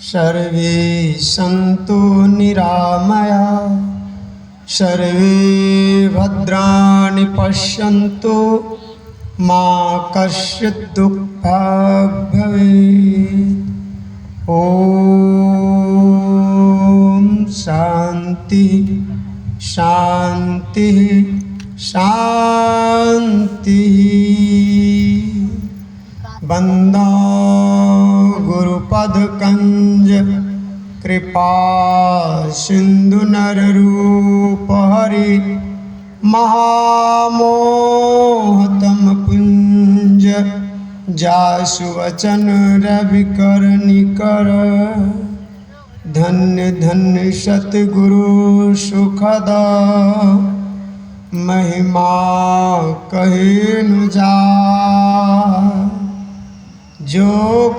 सर्वे सन्तु निरामया सर्वे भद्राणि पश्यन्तु मा कश्चित् दुःखभाग् भवेत्। ॐ शान्ति शान्ति शान्ति। बंदा गुरुपदकंज कृपा सिंधु नररूप हरि महामोहतम पुंज जासु वचन रविकर निकर। धन्य धन्य सतगुरु सुखदा महिमा कहे न जा। जो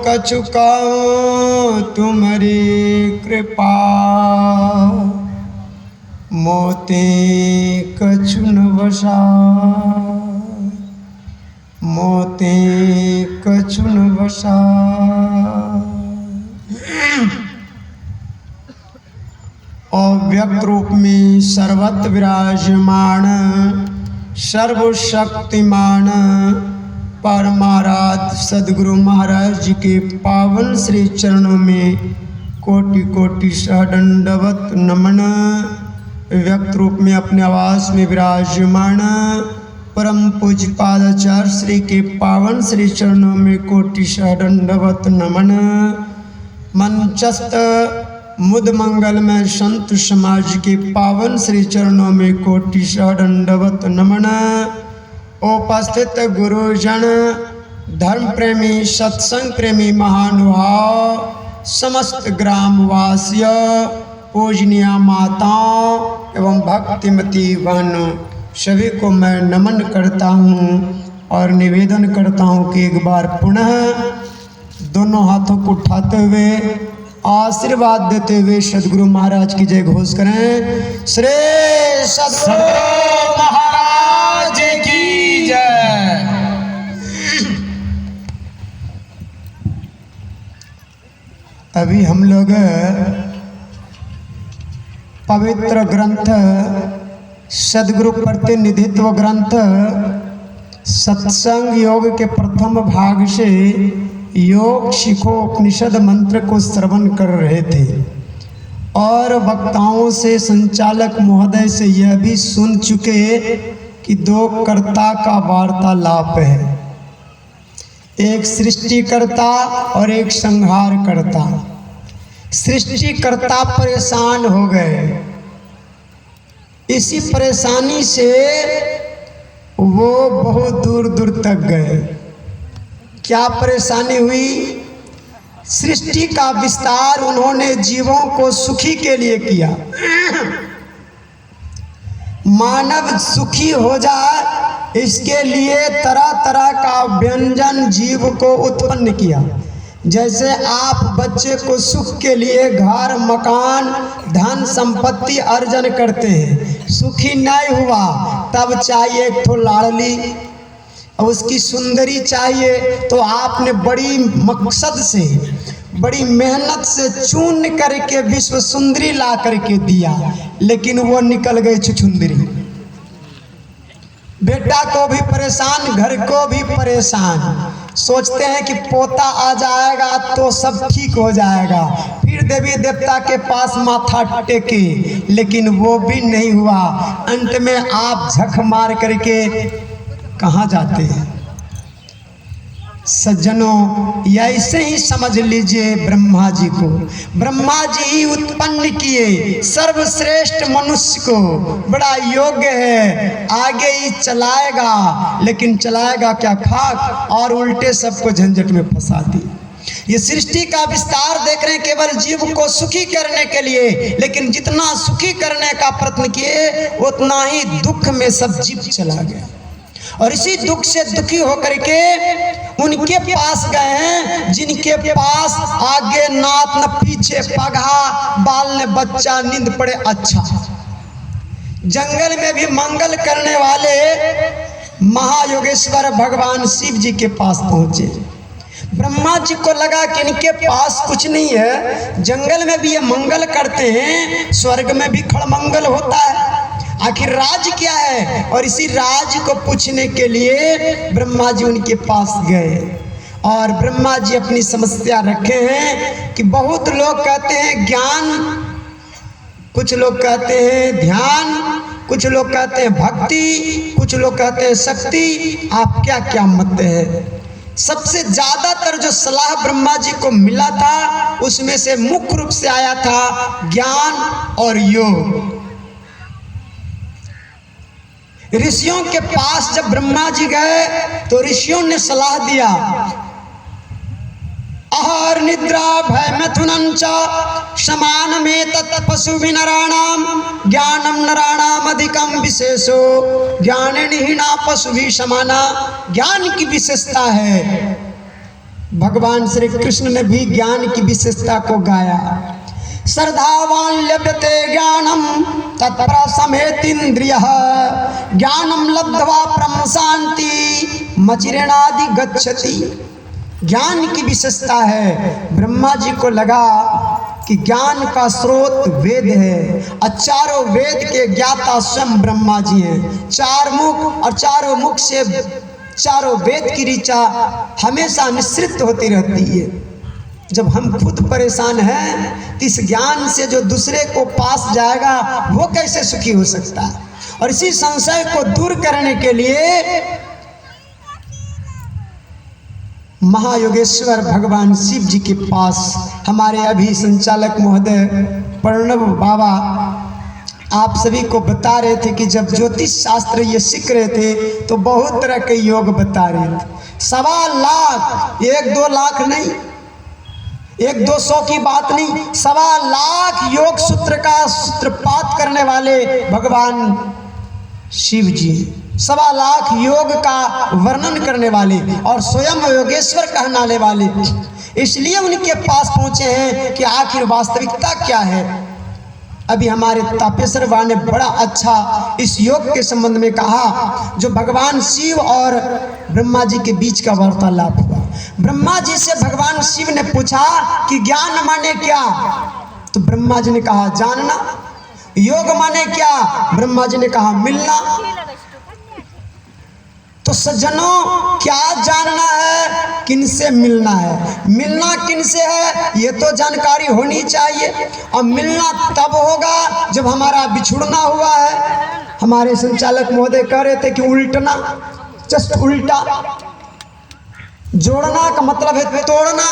कछु कहो तुम्हारी कृपा मोते कछु न बसा मोते कछु न बसा। अव्यक्त रूप में सर्वत्र विराजमान सर्वशक्तिमान परमाराध्य सद्गुरु महाराज जी के पावन श्री चरणों में कोटि कोटि सहदंडवत नमन। व्यक्त रूप में अपने आवास में विराजमान परम पूज्य पादाचार्य श्री के पावन श्री चरणों में कोटि सहदंडवत नमन। मंचस्थ मुद मंगल में संत समाज के पावन श्री चरणों में कोटि सहदंडवत नमन। उपस्थित गुरुजन धर्म प्रेमी सत्संग प्रेमी महानुभाव समस्त ग्रामवासिय पूजनीय माताओं एवं भक्तिमती बहनों सभी को मैं नमन करता हूँ और निवेदन करता हूँ कि एक बार पुनः दोनों हाथों को उठाते हुए आशीर्वाद देते हुए सद्गुरु महाराज की जय घोष करें। श्री सद्गुरु महाराज की जय। अभी हम लोग पवित्र ग्रंथ सद्गुरु प्रतिनिधित्व ग्रंथ सत्संग योग के प्रथम भाग से योग शिखो उपनिषद मंत्र को श्रवण कर रहे थे और वक्ताओं से संचालक महोदय से यह भी सुन चुके कि दो कर्ता का वार्तालाप है, एक सृष्टिकर्ता और एक संहारकर्ता। सृष्टिकर्ता परेशान हो गए, इसी परेशानी से वो बहुत दूर दूर तक गए। क्या परेशानी हुई? सृष्टि का विस्तार उन्होंने जीवों को सुखी के लिए किया। मानव सुखी हो जाए इसके लिए तरह तरह का व्यंजन जीव को उत्पन्न किया। जैसे आप बच्चे को सुख के लिए घर मकान धन संपत्ति अर्जन करते हैं, सुखी नहीं हुआ तब चाहिए एक ठो लाडली, उसकी सुंदरी चाहिए तो आपने बड़ी मकसद से बड़ी मेहनत से चुन करके विश्व सुंदरी ला करके दिया, लेकिन वो निकल गई छुछुंदरी। बेटा को भी परेशान, घर को भी परेशान। सोचते हैं कि पोता आ जाएगा तो सब ठीक हो जाएगा, फिर देवी देवता के पास माथा टेके, लेकिन वो भी नहीं हुआ। अंत में आप झक मार करके कहाँ जाते हैं? सज्जनों, ऐसे ही समझ लीजिए ब्रह्मा जी को। ब्रह्मा जी ही उत्पन्न किए सर्वश्रेष्ठ मनुष्य को, बड़ा योग्य है, आगे ही चलाएगा, लेकिन चलाएगा क्या? खाक, और उल्टे सबको झंझट में फंसा दी। ये सृष्टि का विस्तार देख रहे हैं केवल जीव को सुखी करने के लिए, लेकिन जितना सुखी करने का प्रयत्न किए उतना ही दुख में सब जीव चला गया। और इसी दुख से दुखी होकर के उनके पास गए हैं जिनके पास आगे नाथ न पीछे पगहा, बाल ने बच्चा, नींद पड़े अच्छा। जंगल में भी मंगल करने वाले महायोगेश्वर भगवान शिव जी के पास पहुंचे। ब्रह्मा जी को लगा कि इनके पास कुछ नहीं है, जंगल में भी ये मंगल करते हैं, स्वर्ग में भी खड़मंगल होता है, आखिर राज क्या है। और इसी राज को पूछने के लिए ब्रह्मा जी उनके पास गए और ब्रह्मा जी अपनी समस्या रखे हैं कि बहुत लोग कहते हैं ज्ञान, कुछ लोग कहते हैं ध्यान, कुछ लोग कहते हैं भक्ति, कुछ लोग कहते हैं शक्ति, आप क्या क्या मत है। सबसे ज्यादातर जो सलाह ब्रह्मा जी को मिला था उसमें से मुख्य रूप से आया था ज्ञान और योग। ऋषियों के पास जब ब्रह्मा जी गए तो ऋषियों ने सलाह दिया, आहार निद्रा भय मिथुनंच समान में तत्पशु नराणाम ज्ञानम नराणाम अधिकम विशेषो ज्ञानिहीना पशु भी समाना। ज्ञान की विशेषता है, भगवान श्री कृष्ण ने भी ज्ञान की विशेषता को गाया। श्रद्धावान लभते ज्ञानम तत्पर समेतीन्द्रियः ज्ञानम लब्ध्वा परम शांति मचिरेणादि गच्छति। ज्ञान की विशेषता है, ब्रह्मा जी को लगा कि ज्ञान का स्रोत वेद है और चारों वेद के ज्ञाता स्वयं ब्रह्मा जी हैं। चार मुख और चारों मुख से चारों वेद की ऋचा हमेशा मिश्रित होती रहती है। जब हम खुद परेशान हैं तो इस ज्ञान से जो दूसरे को पास जाएगा वो कैसे सुखी हो सकता है। और इसी संशय को दूर करने के लिए महायोगेश्वर भगवान शिव जी के पास हमारे अभी संचालक महोदय प्रणव बाबा आप सभी को बता रहे थे कि जब ज्योतिष शास्त्र ये सीख रहे थे तो बहुत तरह के योग बता रहे थे। 1.25 लाख, 1-2 लाख नहीं, 100-200 की बात नहीं, 1.25 लाख योग सूत्र का सूत्रपात करने वाले भगवान शिव जी, 1.25 लाख योग का वर्णन करने वाले और स्वयं योगेश्वर कहलाने वाले। इसलिए उनके पास पहुंचे हैं कि आखिर वास्तविकता क्या है। अभी हमारे तापेश्वर बा ने बड़ा अच्छा इस योग के संबंध में कहा, जो भगवान शिव और ब्रह्मा जी के बीच का वार्तालाप हुआ। ब्रह्मा जी से भगवान शिव ने पूछा कि ज्ञान माने क्या, तो ब्रह्मा जी ने कहा जानना। योग माने क्या, ब्रह्मा जी ने कहा मिलना। तो सज्जनों क्या जानना है, किनसे मिलना है, मिलना किनसे है ये तो जानकारी होनी चाहिए। और मिलना तब होगा जब हमारा बिछुड़ना हुआ है। हमारे संचालक महोदय कह रहे थे कि उल्टना, जस्ट उल्टा। जोड़ना का मतलब है तोड़ना।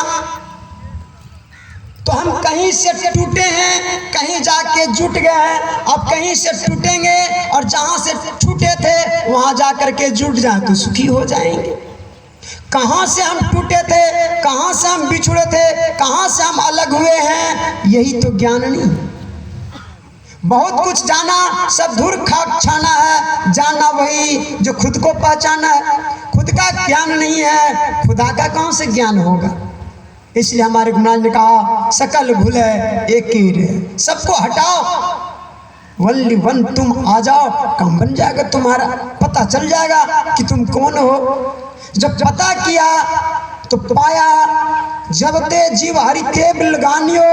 तो हम कहीं से टूटे हैं, कहीं जाके जुट गए हैं, अब कहीं से टूटेंगे और जहां से टूटे थे वहां जाकर के जुट जाए तो सुखी हो जाएंगे। कहां से हम टूटे थे, कहां से हम बिछुड़े थे, कहां से हम अलग हुए हैं, यही तो ज्ञान नहीं। बहुत कुछ जाना सब धूर खाक छाना है, जाना वही जो खुद को पहचाना है। खुद का ज्ञान नहीं है, खुदा का कहां से ज्ञान होगा। इसलिए हमारे गुरुनाथ ने कहा सकल भूले एक ही रे, सबको हटाओ वल्ली वन तुम आ जाओ, काम बन जाएगा तुम्हारा, पता चल जाएगा कि तुम कौन हो। जब पता किया तो पाया, जब ते जीव हरि के बिलगानियो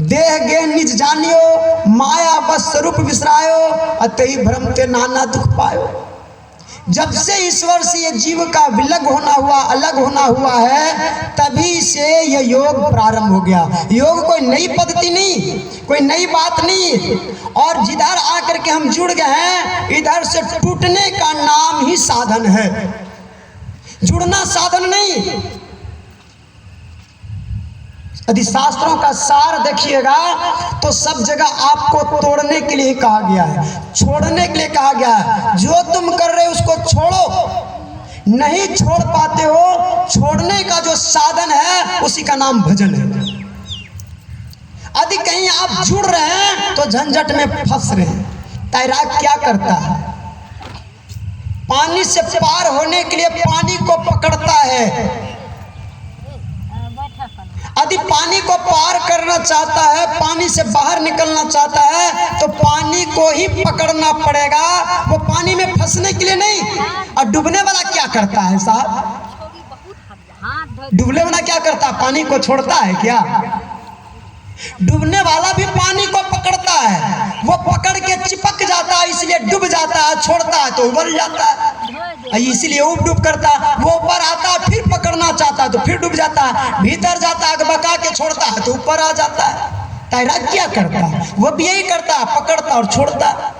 देह गे निज जानियो माया बस स्वरूप विसरायो अतई भ्रम ते नाना दुख पायो। जब से ईश्वर से ये जीव का विलग होना हुआ, अलग होना हुआ है, तभी से ये योग प्रारंभ हो गया। योग कोई नई पद्धति नहीं, कोई नई बात नहीं। और जिधर आकर के हम जुड़ गए हैं, इधर से टूटने का नाम ही साधन है, जुड़ना साधन नहीं। यदि शास्त्रों का सार देखिएगा तो सब जगह आपको तोड़ने के लिए कहा गया है, छोड़ने के लिए कहा गया है। जो तुम कर रहे हो उसको छोड़ो, नहीं छोड़ पाते हो, छोड़ने का जो साधन है उसी का नाम भजन है। यदि कहीं आप जुड़ रहे हैं तो झंझट में फंस रहे हैं। तैराक क्या करता है, पानी से पार होने के लिए पानी को पकड़ता है। यदि पानी को पार करना चाहता है, पानी से बाहर निकलना चाहता है तो पानी को ही पकड़ना पड़ेगा, वो पानी में फंसने के लिए नहीं। और डूबने वाला क्या करता है साहब, डूबने वाला क्या करता है? पानी को छोड़ता है क्या? डूबने वाला भी पानी को पकड़ता है, वो पकड़ के चिपक जाता है, इसलिए डूब जाता है। छोड़ता है तो उबल जाता है, इसलिए उब डूब करता है। वो ऊपर आता है, फिर पकड़ना चाहता है तो फिर डूब जाता है, भीतर जाता है, बका के छोड़ता है तो ऊपर आ जाता है। तैराक क्या करता है? वो भी यही करता है, पकड़ता और छोड़ता।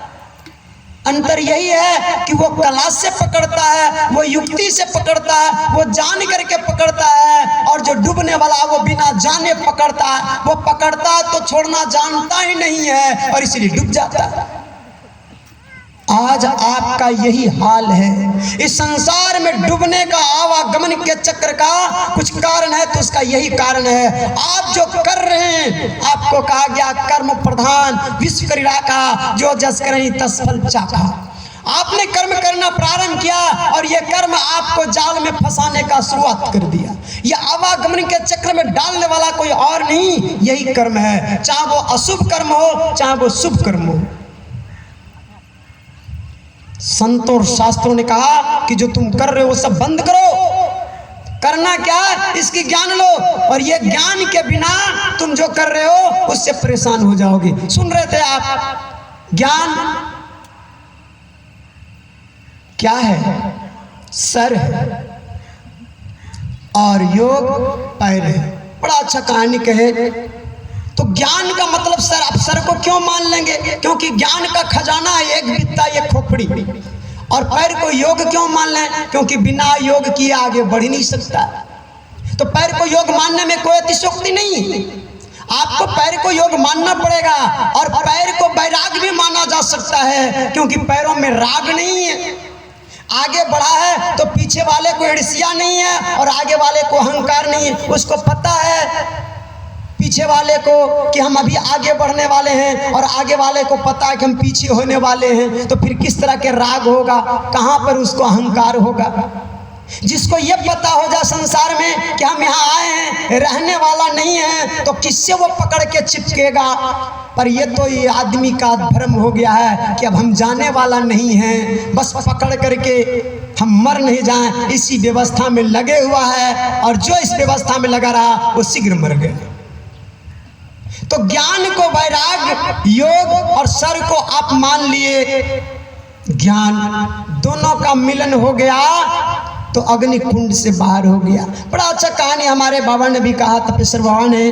अंतर यही है कि वो कला से पकड़ता है, वो युक्ति से पकड़ता है, वो जान करके पकड़ता है। और जो डूबने वाला वो बिना जाने पकड़ता है, वो पकड़ता है तो छोड़ना जानता ही नहीं है और इसलिए डूब जाता है। आज आपका यही हाल है। इस संसार में डूबने का, आवागमन के चक्र का कुछ कारण है, तो उसका यही कारण है आप जो कर रहे हैं। आपको कहा गया कर्म प्रधान विश्व क्रीड़ा का, जो जस करहि तस फल चाखा। आपने कर्म करना प्रारंभ किया और यह कर्म आपको जाल में फंसाने का शुरुआत कर दिया। यह आवागमन के चक्र में डालने वाला कोई और नहीं, यही कर्म है। चाहे वो अशुभ कर्म हो, चाहे वो शुभ कर्म हो। संतों और शास्त्रों ने कहा कि जो तुम कर रहे हो वो सब बंद करो। करना क्या है? इसकी ज्ञान लो, और ये ज्ञान के बिना तुम जो कर रहे हो उससे परेशान हो जाओगे। सुन रहे थे आप, ज्ञान क्या है? सर है और योग पैर है। बड़ा अच्छा कहानी कहे तो ज्ञान का मतलब सर। आप सर को क्यों मान लेंगे? क्योंकि ज्ञान का खजाना है एक बित्ता, एक खोपड़ी। और पैर को योग क्यों मान लें? क्योंकि बिना योग किए आगे बढ़ ही नहीं सकता। तो पैर को योग मानने में कोई अतिशयोक्ति नहीं। आपको पैर को योग मानना पड़ेगा। और पैर को वैराग भी माना जा सकता है, क्योंकि पैरों में राग नहीं है। आगे बढ़ा है तो पीछे वाले को ईर्ष्या नहीं है और आगे वाले को अहंकार नहीं है। उसको पता है पीछे वाले को कि हम अभी आगे बढ़ने वाले हैं, और आगे वाले को पता है कि हम पीछे होने वाले हैं। तो फिर किस तरह के राग होगा? कहाँ पर उसको अहंकार होगा? जिसको ये पता हो जाए संसार में कि हम यहाँ आए हैं, रहने वाला नहीं है, तो किससे वो पकड़ के चिपकेगा? पर ये तो ये आदमी का भ्रम हो गया है कि अब हम जाने वाला नहीं है, बस पकड़ करके हम मर नहीं जाएं, इसी व्यवस्था में लगे हुआ है। और जो इस व्यवस्था में लगा रहा वो शीघ्र मर गया। तो ज्ञान को वैराग, योग और सर को आप मान लिए। ज्ञान दोनों का मिलन हो गया तो अग्नि कुंड से बाहर हो गया। बड़ा अच्छा कहानी हमारे बाबा ने भी कहा, तपेश्वर बाबा ने,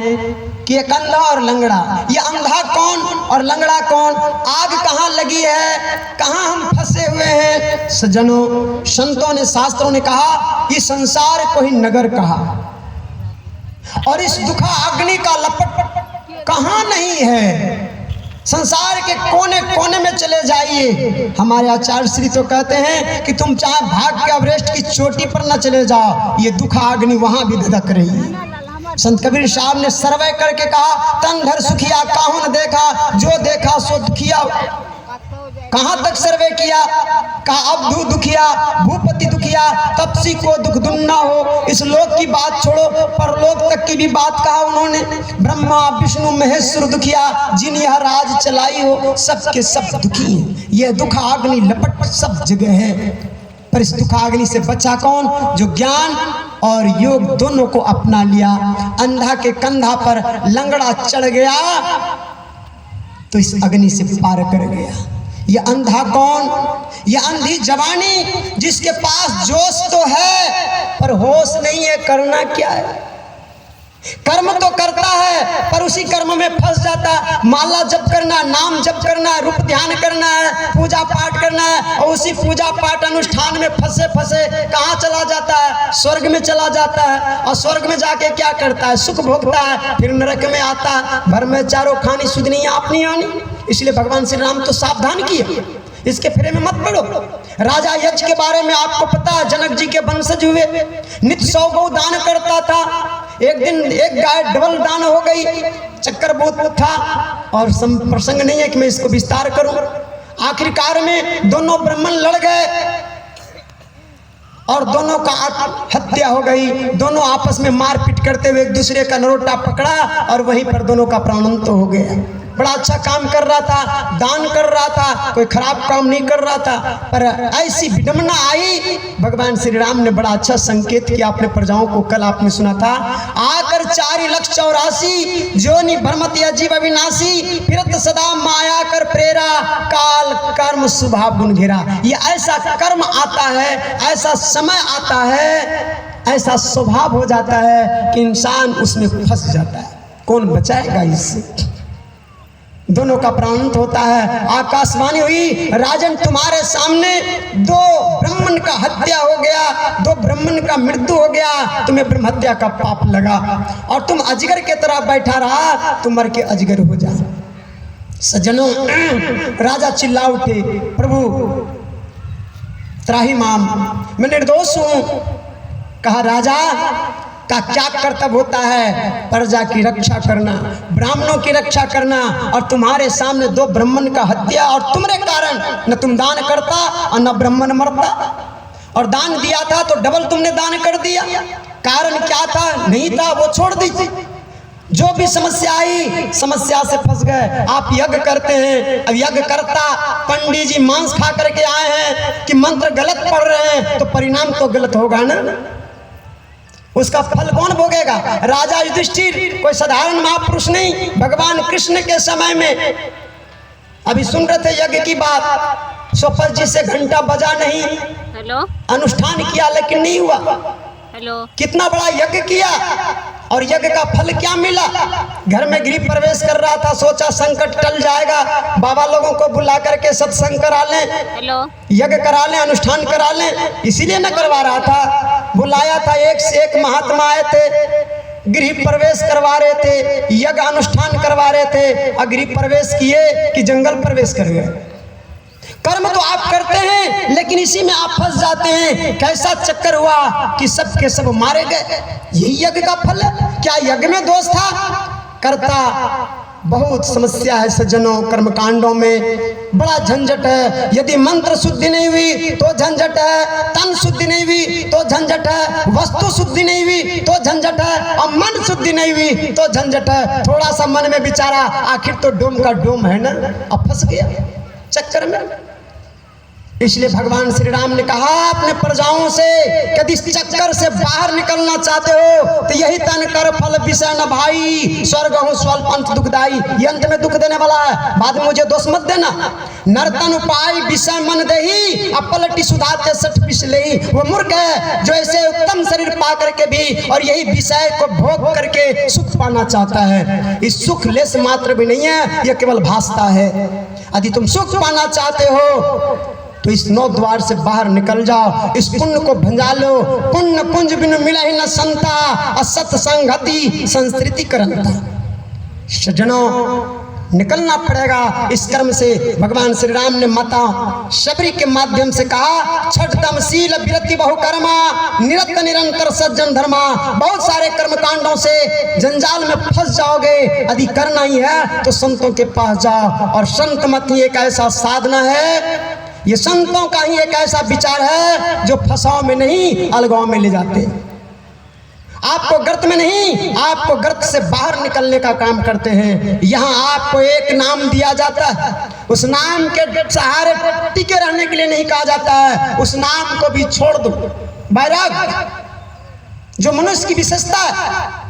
कि एक अंधा और लंगड़ा। ये अंधा कौन और लंगड़ा कौन? आग कहाँ लगी है, कहाँ हम फंसे हुए हैं? सज्जनों, संतों ने, शास्त्रों ने कहा इस संसार को ही नगर कहा, और इस दुखा अग्नि का लपट कहाँ नहीं है। संसार के कोने कोने में चले जाइए। हमारे आचार्य श्री तो कहते हैं कि तुम चाहे भाग के एवरेस्ट की चोटी पर न चले जाओ, ये दुखा अग्नि वहां भी धधक रही है। संत कबीर साहब ने सर्वे करके कहा, तन घर सुखिया काहू न देखा, जो देखा सो दुखिया। कहाँ तक सर्वे किया? कहा अब दुखिया, भूपति दुखिया, तपसी को दुख दुन्ना हो। इस लोक की बात छोड़ो, परलोक तक की भी बात कहा उन्होंने। ब्रह्मा विष्णु महेश्वर दुखिया, जिन यह राज चलाई हो, सबके सब दुखी हैं। यह दुखाग्नि लपट सब जगह है। पर इस दुखाग्नि से बचा कौन? जो ज्ञान और योग दोनों को अपना लिया। अंधा के कंधा पर लंगड़ा चढ़ गया तो इस अग्नि से पार कर गया। ये अंधा कौन? ये अंधी जवानी जिसके पास जोश तो है पर होश नहीं है। करना क्या है? कर्म तो करता है पर उसी कर्म में फंस जाता है। माला जप करना, नाम जप करना, रूप ध्यान करना है, पूजा पाठ करना है, और उसी पूजा पाठ अनुष्ठान में फंसे फंसे कहाँ चला जाता है? स्वर्ग में चला जाता है। और स्वर्ग में जाके क्या करता है? सुख भोगता है, फिर नरक में आता है। भर में चारों खानी सुध नहीं आप नहीं आनी। इसलिए भगवान श्री राम तो सावधान किए, इसके फेरे में मत पड़ो। राजा यक्ष के बारे में आपको पता है, जनक जी के वंशज हुए, नित्य 100 गौ दान करता था। एक दिन एक गाय डबल दान हो गई, चक्कर बहुत था और प्रसंग नहीं है कि मैं इसको विस्तार करूं। आखिरकार में दोनों ब्राह्मण लड़ गए और दोनों का हत्या हो गई। दोनों आपस में मारपीट करते हुए एक दूसरे का नरोटा पकड़ा और वहीं पर दोनों का प्राणांत हो गया। बड़ा अच्छा काम कर रहा था, दान कर रहा था, कोई खराब काम नहीं कर रहा था। पर ऐसी विडंबना आई, भगवान श्री राम ने बड़ा अच्छा संकेत किया अपने प्रजाओं को। कल आपने सुना था, आकर 4,84,000 जोनि भ्रमति अजीब अविनाशी, फिरत सदा माया कर प्रेरा, काल कर्म स्वभाव गुण घेरा। ये ऐसा कर्म आता है, ऐसा समय आता है, ऐसा स्वभाव हो जाता है कि इंसान उसमें फंस जाता है। कौन बचाएगा इससे? दोनों का प्रांत होता है। आकाशवाणी हुई, राजन तुम्हारे सामने 2 ब्राह्मण का हत्या हो गया, 2 ब्राह्मण का मृत्यु हो गया, तुम्हें ब्रह्म हत्या का पाप लगा और तुम अजगर के तरह बैठा रहा, तुम मर के अजगर हो जा। सज्जनों, राजा चिल्ला उठे, प्रभु त्राहिमाम, मैं निर्दोष हूं। कहा, राजा का क्या कर्तव्य होता है? प्रजा की रक्षा करना, ब्राह्मणों की रक्षा करना, और तुम्हारे सामने 2 ब्राह्मण का हत्या, और तुम्हारे कारण न तुम दान करता और न ब्राह्मण मरता। और दान दिया था तो डबल तुमने दान कर दिया। कारण क्या था? नहीं था वो छोड़ दीजिए। जो भी समस्या आई, समस्या से फंस गए। आप यज्ञ करते हैं, अब यज्ञ करता पंडित जी मांस खा करके आए हैं कि मंत्र गलत पढ़ रहे हैं, तो परिणाम तो गलत होगा ना, उसका फल कौन भोगेगा? राजा युधिष्ठिर कोई साधारण महापुरुष नहीं, भगवान कृष्ण के समय में अभी सुन रहे थे यज्ञ की बात। सोपत जी से घंटा बजा नहीं, हेलो, अनुष्ठान किया लेकिन नहीं हुआ। हेलो, कितना बड़ा यज्ञ किया और यज्ञ का फल क्या मिला? घर में गृह प्रवेश कर रहा था, सोचा संकट टल जाएगा, बाबा लोगों को बुला करके सत्संग करा लें, हेलो, यज्ञ करा लें, अनुष्ठान करा लें, इसीलिए न करवा रहा था। बुलाया था, एक से एक महात्मा आए थे, गृह प्रवेश करवा रहे थे, यज्ञ अनुष्ठान करवा रहे थे, और गृह प्रवेश किए कि जंगल प्रवेश कर गए। कर्म तो आप करते हैं लेकिन इसी में आप फंस जाते हैं। कैसा चक्कर हुआ कि सब के सब मारे गए। यही यज्ञ का फल है। क्या यज्ञ में दोष था? करता बहुत समस्या है सज्जनों, कर्मकांडों में बड़ा झंझट है। यदि मंत्र शुद्धि नहीं हुई तो झंझट है, तन शुद्धि नहीं हुई तो झंझट है, वस्तु शुद्धि नहीं हुई तो झंझट है, और मन शुद्धि नहीं हुई तो झंझट है। थोड़ा सा मन में विचारा, आखिर तो डोम का डोम है ना, अब फंस गया चक्कर में। इसलिए भगवान श्री राम ने कहा अपने प्रजाओं से, यदि इस चक्कर से बाहर निकलना चाहते हो तो यही तन कर फल विषय न भाई, स्वर्ग हूँ स्वल्प अंत दुखदाई। ये अंत में दुख देने वाला है, बाद में मुझे दोष मत देना। नर्तन उपाय विषय मन देही, अपलटी सुधाते सठ पिछले ही। वो मूर्ख है जो ऐसे उत्तम शरीर पा करके भी और यही विषय को भोग करके सुख पाना चाहता है। इस सुख लेस मात्र भी नहीं है, यह केवल भासता है। यदि तुम सुख पाना चाहते हो तो इस 9 द्वार से बाहर निकल जाओ, इस पुण्य को भंजा लो। पुण्य पुंज बिन मिला ही न संता, असत संगति संस्कृति करंता। सज्जनों, निकलना पड़ेगा इस कर्म से। भगवान श्री राम ने माता शबरी के माध्यम से कहा, छठ तमशील विरति बहुकर्मा, निरत निरंतर सज्जन धर्मा। बहुत सारे कर्म कांडों से जंजाल में फंस जाओगे। यदि करना ही है तो संतों के पास जाओ, और संत मत ही एक ऐसा साधना है, ये संतों का ही एक ऐसा विचार है जो फंसाव में नहीं अलगाव में ले जाते। आपको गर्त में नहीं, आपको गर्त से बाहर निकलने का काम करते हैं। यहाँ आपको एक नाम दिया जाता है, उस नाम के सहारे टिके रहने के लिए नहीं कहा जाता है। उस नाम को भी छोड़ दो। वैराग जो मनुष्य की विशेषता है,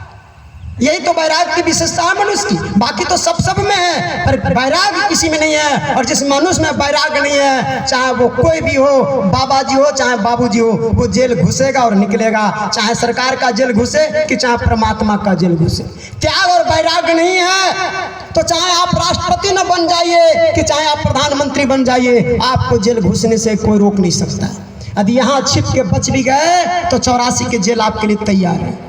यही तो वैराग की विशेषता है मनुष्य की। बाकी तो सब में है, पर वैराग किसी में नहीं है। और जिस मनुष्य में वैराग नहीं है, चाहे वो कोई भी हो, बाबा जी हो चाहे बाबूजी हो, वो जेल घुसेगा और निकलेगा। चाहे सरकार का जेल घुसे कि चाहे परमात्मा का जेल घुसे। त्याग और वैराग नहीं है तो चाहे आप राष्ट्रपति न बन जाइए कि चाहे आप प्रधानमंत्री बन जाइए, आपको जेल घुसने से कोई रोक नहीं सकता। यदि यहाँ छिप के बच भी गए तो 84 के जेल आपके लिए तैयार है।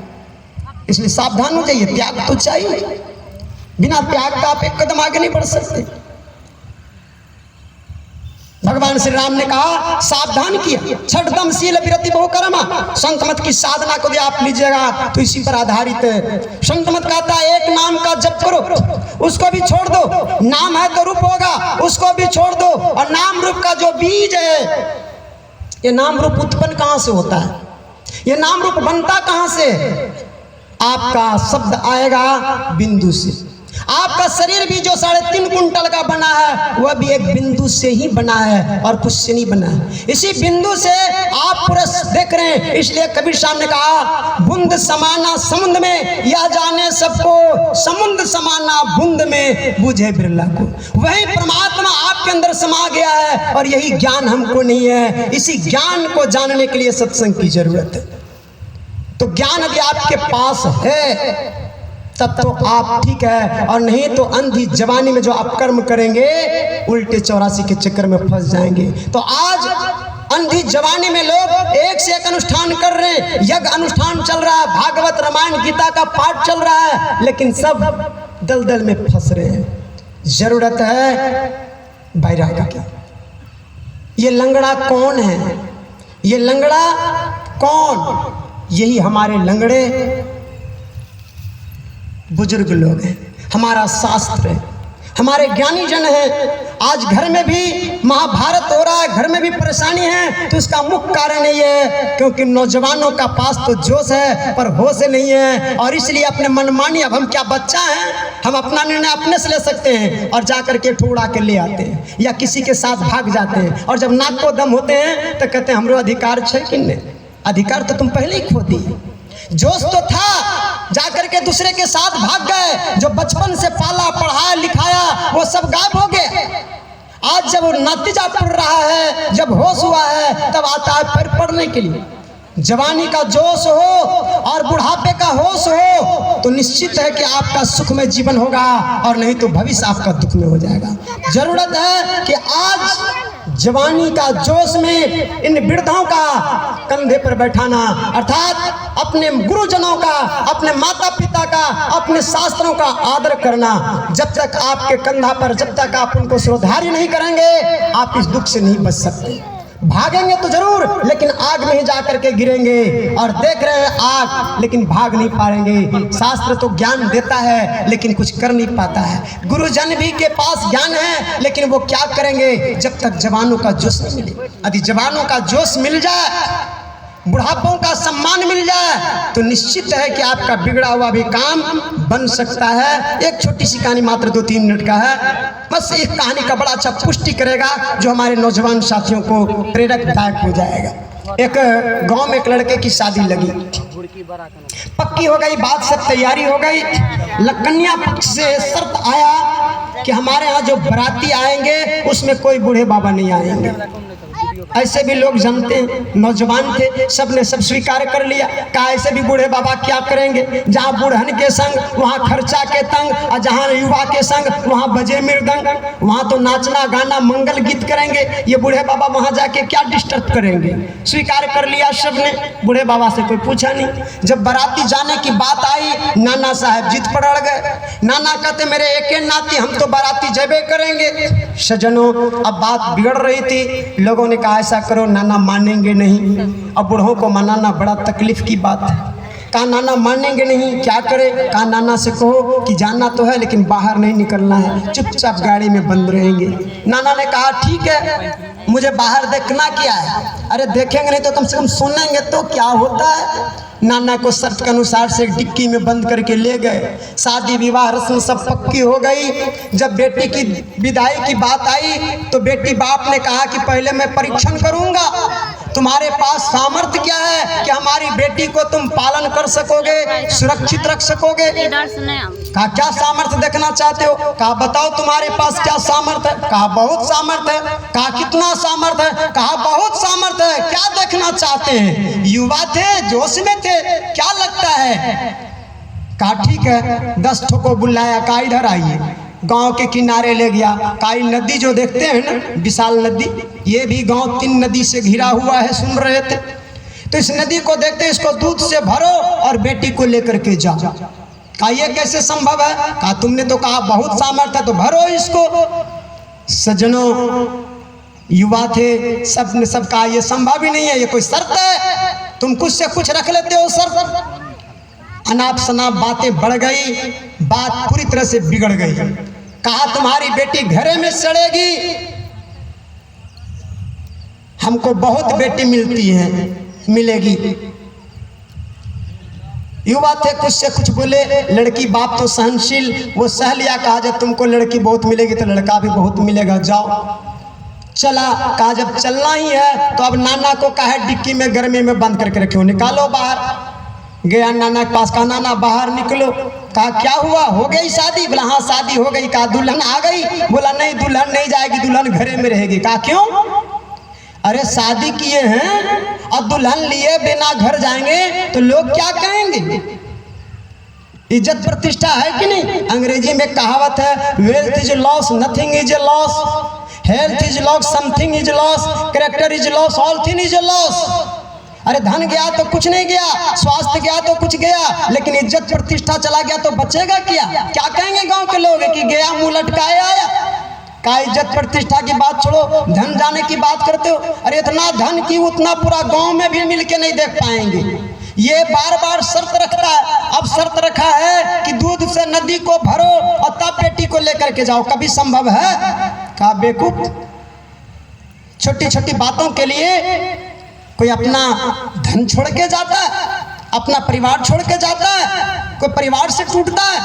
इसलिए सावधान हो जाइए। त्याग तो चाहिए, बिना त्याग का आप एक कदम आगे नहीं बढ़ सकते। भगवान श्री राम ने कहा, सावधान किया, छठ दमशील विरति बहुकर्मा। संत मत की साधना को भी आप लीजिएगा तो इसी पर आधारित है। संत मत कहता है एक नाम का जप करो, उसको भी छोड़ दो। नाम है तो रूप होगा, उसको भी छोड़ दो। और नाम रूप का जो बीज है, ये नाम रूप उत्पन्न कहां से होता है, ये नाम रूप बनता कहां से? आपका शब्द आएगा बिंदु से, आपका शरीर भी जो 3.5 कुंटल का बना है वह भी एक बिंदु से ही बना है और कुछ से नहीं बना है। इसी बिंदु से आप पूरा देख रहे हैं। इसलिए कबीर साहब ने कहा बूंद समाना समुद्र में, यह जाने सबको समुद्र समाना बूंद में, बूझे बिरला को। वही परमात्मा आपके अंदर समा गया है और यही ज्ञान हमको नहीं है। इसी ज्ञान को जानने के लिए सत्संग की जरूरत है। तो ज्ञान यदि आपके पास है तब तो आप ठीक है, और नहीं तो अंधी जवानी में जो आप कर्म करेंगे उल्टे 84 के चक्कर में फंस जाएंगे। तो आज अंधी जवानी में लोग एक से एक अनुष्ठान कर रहे हैं, यज्ञ अनुष्ठान चल रहा है, भागवत रामायण गीता का पाठ चल रहा है, लेकिन सब दलदल में फंस रहे हैं। जरूरत है बैराग की। ये लंगड़ा कौन है? ये लंगड़ा कौन? यही हमारे लंगड़े बुजुर्ग लोग हैं, हमारा शास्त्र है, हमारे ज्ञानी जन हैं। आज घर में भी महाभारत हो रहा है, घर में भी परेशानी है, तो इसका मुख्य कारण ये है क्योंकि नौजवानों का पास तो जोश है पर होश नहीं है, और इसलिए अपने मनमानी, अब हम क्या बच्चा हैं, हम अपना निर्णय अपने से ले सकते हैं और जाकर के ठुकरा के ले आते हैं या किसी के साथ भाग जाते हैं, और जब नाक को दम होते हैं तो कहते हैं हमरो अधिकार है कि नहीं? अधिकार तो तुम पहले ही खो दिए। जोश तो था, जाकर के दूसरे के साथ भाग गए, जो बचपन से पाला पढ़ाया लिखाया वो सब गायब हो गए। आज जब नतीजा पड़ रहा है, जब होश हुआ है, तब आता है पैर पड़ने के लिए। जवानी का जोश हो और बुढ़ापे का होश हो तो निश्चित है कि आपका सुखमय जीवन होगा, और नहीं तो भविष्य आपका दुख में हो जाएगा। जरूरत है कि आज जवानी का जोश में इन वृद्धों का कंधे पर बैठाना, अर्थात अपने गुरुजनों का, अपने माता पिता का, अपने शास्त्रों का आदर करना। जब तक आपके कंधा पर, जब तक आप उनको श्रद्धार्य नहीं करेंगे, आप इस दुख से नहीं बच सकते। भागेंगे तो जरूर, लेकिन आग में ही जाकर के गिरेंगे, और देख रहे हैं आग, लेकिन भाग नहीं पाएंगे। शास्त्र तो ज्ञान देता है लेकिन कुछ कर नहीं पाता है। गुरुजन भी के पास ज्ञान है, लेकिन वो क्या करेंगे जब तक जवानों का जोश नहीं मिले। यदि जवानों का जोश मिल जाए, बुढ़ापों का सम्मान मिल जाए, तो निश्चित है कि आपका बिगड़ा हुआ भी काम बन सकता है। एक छोटी सी कहानी, मात्र 2-3 मिनट का है, बस एक कहानी का बड़ा अच्छा पुष्टि करेगा जो हमारे नौजवान साथियों को प्रेरकदायक हो जाएगा। एक गांव में एक लड़के की शादी लगी, पक्की हो गई बात, सब तैयारी हो गई। कन्या पक्ष से शर्त आया कि हमारे यहाँ जो बाराती आएंगे उसमें कोई बूढ़े बाबा नहीं आएंगे। ऐसे भी लोग जानते हैं, नौजवान थे, सब ने सब स्वीकार कर लिया। कहा ऐसे भी बूढ़े बाबा क्या करेंगे, जहाँ बूढ़न के संग वहाँ खर्चा के तंग, और जहाँ युवा के संग वहाँ बजे मृदंग, वहाँ तो नाचना गाना मंगल गीत करेंगे। ये बूढ़े बाबा वहाँ जाके क्या डिस्टर्ब करेंगे। स्वीकार कर लिया सबने, बूढ़े बाबा से कोई पूछा नहीं। जब बाराती जाने की बात आई, नाना साहब जिद पड़ गए। नाना कहते मेरे एक नाती, हम तो बाराती जबे करेंगे। सजनों, अब बात बिगड़ रही थी, लोगों ने कहा ऐसा करो, नाना मानेंगे नहीं। अब बूढ़ों को मनाना बड़ा तकलीफ की बात है। कहा नाना मानेंगे नहीं, क्या करे? कहा नाना से कहो कि जाना तो है लेकिन बाहर नहीं निकलना है, चुपचाप गाड़ी में बंद रहेंगे। नाना ने कहा ठीक है, मुझे बाहर देखना क्या है? अरे देखेंगे नहीं तो कम से कम सुनेंगे तो क्या होता है। नाना को शर्त के अनुसार से एक डिक्की में बंद करके ले गए। शादी विवाह रस्म सब पक्की हो गई। जब बेटी की विदाई की बात आई तो बेटी बाप ने कहा कि पहले मैं परीक्षण करूंगा, तुम्हारे पास सामर्थ्य क्या है कि हमारी बेटी को तुम पालन कर सकोगे, सुरक्षित रख सकोगे। कहा क्या सामर्थ्य देखना चाहते हो? कहा बताओ तुम्हारे पास क्या सामर्थ्य है? कहा बहुत सामर्थ्य है। कहा कितना सामर्थ्य है? कहा बहुत सामर्थ्य है। क्या देखना चाहते हैं? युवा थे, जोश में थे, क्या लगता है? कहा ठीक है, 10 ठो को बुलाया, कहा इधर आइए। गांव के किनारे ले गया। काई नदी जो देखते हैं ना, विशाल नदी, ये भी गांव 3 नदी से घिरा हुआ है, सुन रहे थे। तो इस नदी को देखते, इसको दूध से भरो और बेटी को लेकर के जाओ। कहा ये कैसे संभव है? कहा तुमने तो कहा बहुत सामर्थ्य है, तो भरो इसको। सज्जनों, युवा थे, सब ने सब कहा ये संभव ही नहीं है, ये कोई शर्त है? तुम कुछ से कुछ रख लेते हो शर्त। अनाप शनाप बातें बढ़ गई, बात पूरी तरह से बिगड़ गई। कहा तुम्हारी बेटी घरे में सड़ेगी, हमको बहुत बेटी मिलती है, मिलेगी। युवा थे, कुछ से कुछ बोले। लड़की बाप तो सहनशील, वो सह लिया। कहा जब तुमको लड़की बहुत मिलेगी तो लड़का भी बहुत मिलेगा, जाओ। चला। कहा जब चलना ही है तो अब नाना को कहा डिक्की में गर्मी में बंद करके रखे हो, निकालो बाहर। गया नाना के पास, कहा नाना बाहर निकलो। कहा क्या हुआ, हो गई शादी? बोला हाँ शादी हो गई। कहा दुल्हन आ गई? बोला नहीं दुल्हन नहीं जाएगी, दुल्हन घरे में रहेगी। कहा क्यों? अरे शादी किए हैं और दुल्हन लिए बिना घर जाएंगे तो लोग क्या कहेंगे? इज्जत प्रतिष्ठा है कि नहीं? अंग्रेजी में कहावत है, wealth is loss, nothing is loss, health is loss, something is loss, character is loss, all thing is loss. अरे धन गया तो कुछ नहीं गया, स्वास्थ्य गया तो कुछ गया, लेकिन इज्जत प्रतिष्ठा चला गया तो बचेगा क्या? क्या कहेंगे गांव के लोग कि गया मुंह लटकाए आया? का इज्जत प्रतिष्ठा की बात छोड़ो, धन जाने की बात करते हो। अरे इतना धन की उतना पूरा गांव में भी मिलके नहीं देख पाएंगे। ये बार बार शर्त रखता है। अब शर्त रखा है कि दूध से नदी को भरो और तब बेटी को लेकर के जाओ। कभी संभव है? का बेवकूफ। छोटी छोटी बातों के लिए कोई अपना धन छोड़ के जाता है, अपना परिवार छोड़ के जाता है, कोई परिवार से टूटता है।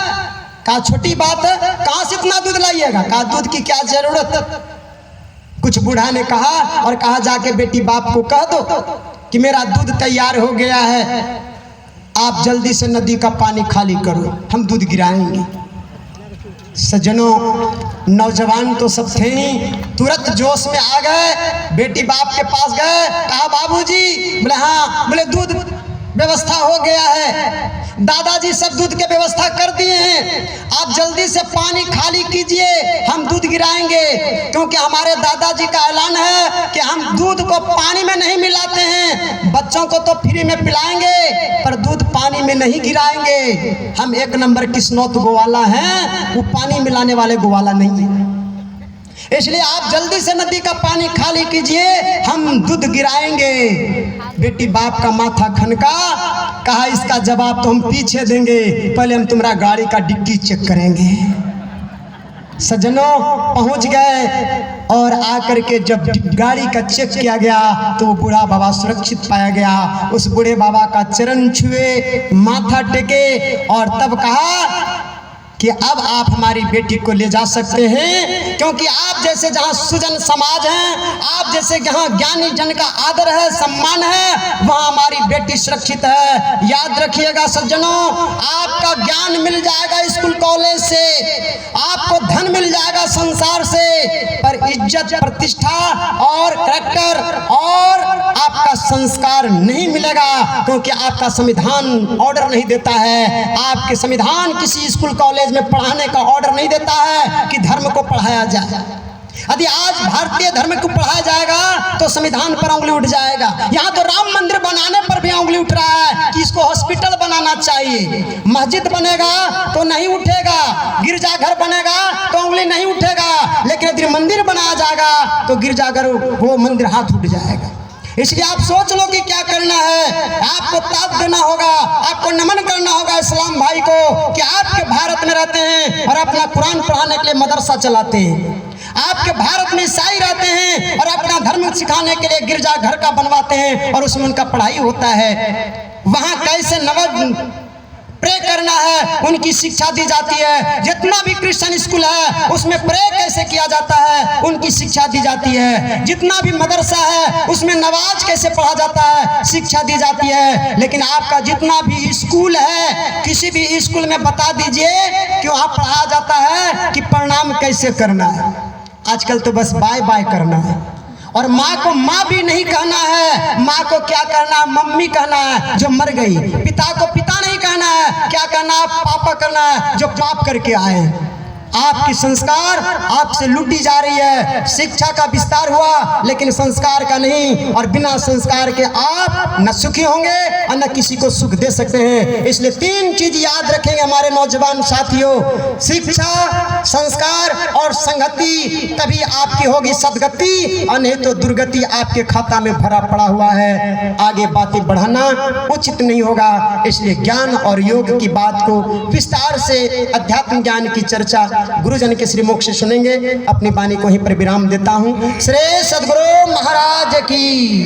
कहा छोटी बात है, कहाँ से इतना दूध लाइएगा? कहा दूध की क्या जरूरत? कुछ बूढ़ा ने कहा और कहा जाके बेटी बाप को कह दो कि मेरा दूध तैयार हो गया है, आप जल्दी से नदी का पानी खाली करो, हम दूध गिराएंगे। सज्जनों नौजवान तो सब थे ही, तुरंत जोश में आ गए, बेटी बाप के पास गए। कहा बाबूजी? बोले हाँ। बोले दूध व्यवस्था हो गया है, दादाजी सब दूध के व्यवस्था कर दिए हैं, आप जल्दी से पानी खाली कीजिए, हम दूध गिराएंगे। क्योंकि हमारे दादाजी का ऐलान है कि हम दूध को पानी में नहीं मिलाते हैं, बच्चों को तो फ्री में पिलाएंगे पर दूध पानी में नहीं गिराएंगे। हम एक नंबर किस्मत गोवाला हैं, वो पानी मिलाने वाले गोवाला नहीं है। इसलिए आप जल्दी से नदी का पानी खाली कीजिए, हम दूध गिराएंगे। बेटी बाप का माथा खनका। कहा इसका जवाब तो हम पीछे देंगे, पहले हम तुम्हारा गाड़ी का डिक्की चेक करेंगे। सज्जनों पहुंच गए और आकर के जब गाड़ी का चेक किया गया तो वो बूढ़ा बाबा सुरक्षित पाया गया। उस बूढ़े बाबा का चरण छुए, माथा टेके और तब कहा कि अब आप हमारी बेटी को ले जा सकते हैं, क्योंकि आप जैसे जहाँ सुजन समाज हैं, आप जैसे जहाँ ज्ञानी जन का आदर है, सम्मान है, वहाँ हमारी बेटी सुरक्षित है। याद रखिएगा सज्जनों, आपका ज्ञान मिल जाएगा स्कूल कॉलेज से, आपको धन मिल जाएगा संसार से, पर इज्जत प्रतिष्ठा और कैरेक्टर और आपका संस्कार नहीं मिलेगा, क्योंकि आपका संविधान ऑर्डर नहीं देता है। आपके संविधान किसी स्कूल कॉलेज में पढ़ाने का ऑर्डर नहीं देता है कि धर्म को पढ़ाया जाए। यदि आज भारतीय धर्म को पढ़ाया जाएगा तो संविधान पर उंगली उठ जाएगा। यहाँ तो राम मंदिर बनाने पर भी उंगली उठ रहा है कि इसको हॉस्पिटल बनाना चाहिए। मस्जिद बनेगा तो नहीं उठेगा, गिरजाघर बनेगा तो उंगली नहीं उठेगा, लेकिन यदि मंदिर बनाया जाएगा तो गिरजाघर वो मंदिर हाथ उठ जाएगा। इसलिए आप सोच लो कि क्या करना है। आपको ताब देना होगा, आपको नमन करना होगा इस्लाम भाई को कि आपके भारत में रहते हैं और अपना कुरान पढ़ाने के लिए मदरसा चलाते हैं। आपके भारत में ईसाई रहते हैं और अपना धर्म सिखाने के लिए गिरजा घर का बनवाते हैं और उसमें उनका पढ़ाई होता है। वहाँ कैसे नमाज प्रे करना है उनकी शिक्षा दी जाती है। जितना भी क्रिश्चियन स्कूल है उसमें प्रे कैसे किया जाता है उनकी शिक्षा दी जाती है। जितना भी मदरसा है उसमें नमाज कैसे पढ़ा जाता है शिक्षा दी जाती है। लेकिन आपका जितना भी स्कूल है, किसी भी स्कूल में बता दीजिए कि वहाँ पढ़ाया जाता है कि प्रणाम कैसे करना है। आजकल तो बस बाय बाय करना है, और माँ को माँ भी नहीं कहना है। माँ को क्या कहना है? मम्मी कहना है जो मर गई। पिता को पिता नहीं कहना है, क्या कहना है? पापा कहना है जो पाप करके आए। आपकी संस्कार आपसे लूटी जा रही है। शिक्षा का विस्तार हुआ लेकिन संस्कार का नहीं, और बिना संस्कार के आप न सुखी होंगे और न किसी को सुख दे सकते हैं। इसलिए 3 चीज याद रखेंगे हमारे नौजवान साथियों, शिक्षा, संस्कार और संगति, तभी आपकी होगी सदगति, और नहीं तो दुर्गति आपके खाता में भरा पड़ा हुआ है। आगे बातें बढ़ाना उचित नहीं होगा। इसलिए ज्ञान और योग की बात को विस्तार से, अध्यात्म ज्ञान की चर्चा गुरुजन के श्रीमुख से सुनेंगे। अपनी वाणी को ही पर विराम देता हूँ। श्री सद्गुरु महाराज की।